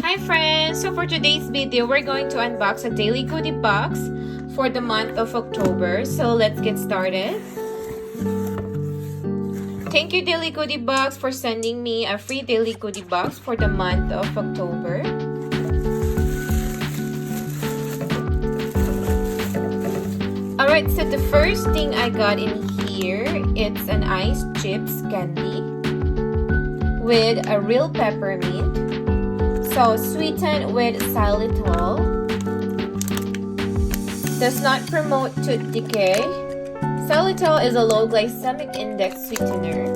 Hi friends! So for today's video, we're going to unbox a daily goodie box for the month of October. So let's get started. Thank you Dailygoodiebox for sending me a free daily goodie box for the month of October. Alright, so the first thing I got in here, it's an ice chips candy with a real peppermint. So sweetened with xylitol. Does not promote tooth decay. Xylitol is a low glycemic index sweetener.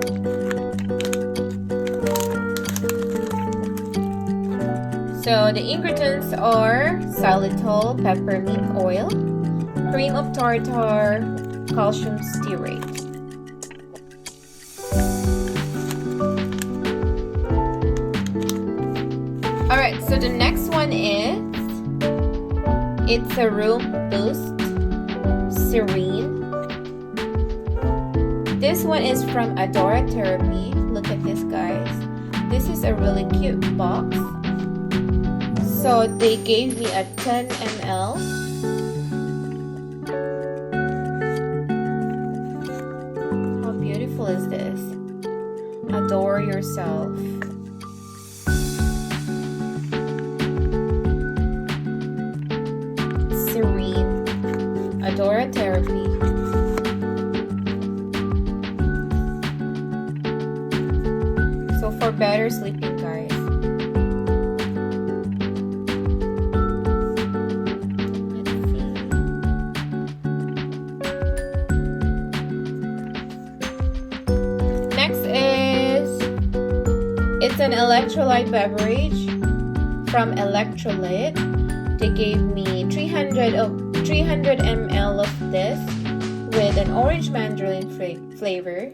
So the ingredients are xylitol, peppermint oil, cream of tartar, calcium stearate. Alright, so the next one is, it's a room boost, Serene. This one is from ADORAtherapy. Look at this, guys. This is a really cute box. So they gave me a 10 ml. How beautiful is this? Adore yourself. Serene, ADORAtherapy. So for better sleeping, guys. Let's see. Next is, it's an electrolyte beverage from Electrolit. They gave me 300 ml of this with an orange mandarin flavor.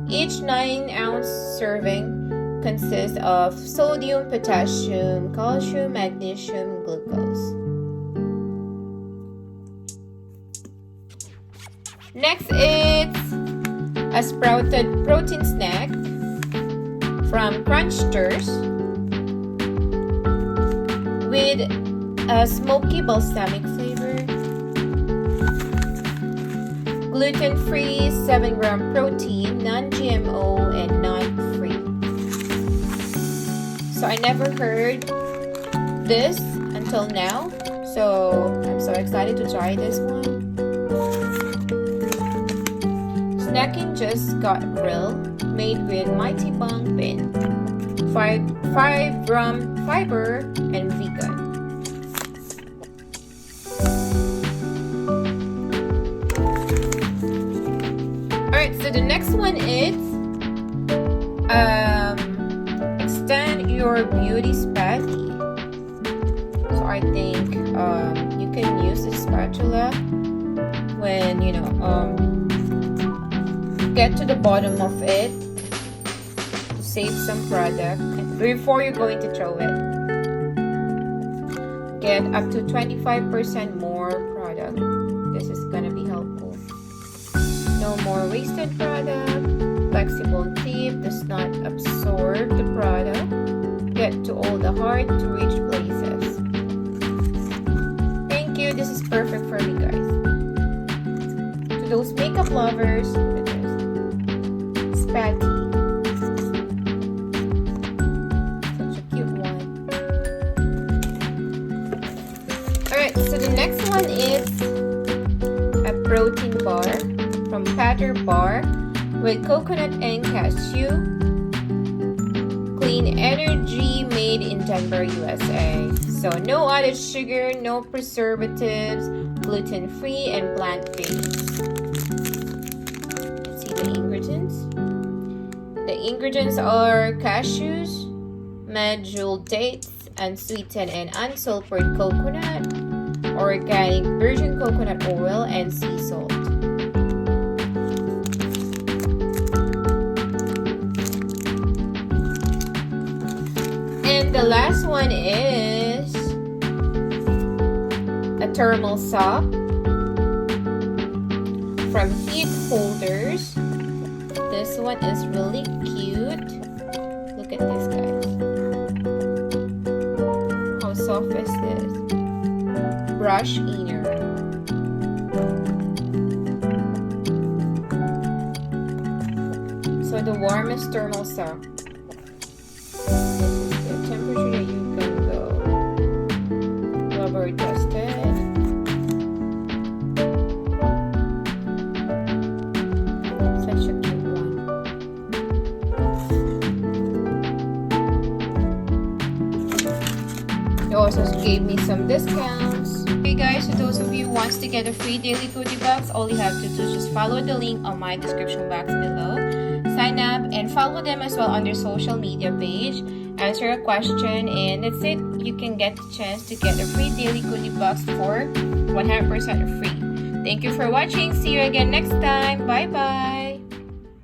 Each 9-ounce serving consists of sodium, potassium, calcium, magnesium, glucose. Next, it's a sprouted protein snack from Crunchsters with a smoky balsamic flavor. Gluten-free, 7-gram protein, non-GMO, and non-free. So I never heard this until now. So I'm so excited to try this one. Snacking just got real, made with Mighty Bang Bean. 5-gram fiber and vegan. Alright, so the next one is extend your beauty spatty. So I think you can use the spatula when get to the bottom of it to save some product before you're going to throw it. Get up to 25% more product. This is gonna be helpful. No more wasted product. Flexible tip does not absorb the product. Get to all the hard to reach places. Thank you. This is perfect for me, guys. To those makeup lovers, Spatty. Such a cute one. Alright, so the next one is a protein bar from Patterbar with coconut and cashew. Clean energy, made in Denver, USA. So no added sugar, no preservatives, gluten-free and plant-based. Let's see the ingredients. The ingredients are cashews, medjool dates, unsweetened and unsulfured coconut, organic virgin coconut oil, and sea salt. And the last one is a thermal sock from Heat Holders. This one is really cute. Look at this, guys. soft is this? Brush inner. So the warmest thermal sock. This is the temperature that you can go. Rubber tested. Such a cute one. They also gave me some discounts. Hey guys, for those of you who wants to get a free daily goodie box, all you have to do is just follow the link on my description box below. Sign up and follow them as well on their social media page. Answer a question and that's it. You can get the chance to get a free daily goodie box for 100% free. Thank you for watching. See you again next time. Bye bye.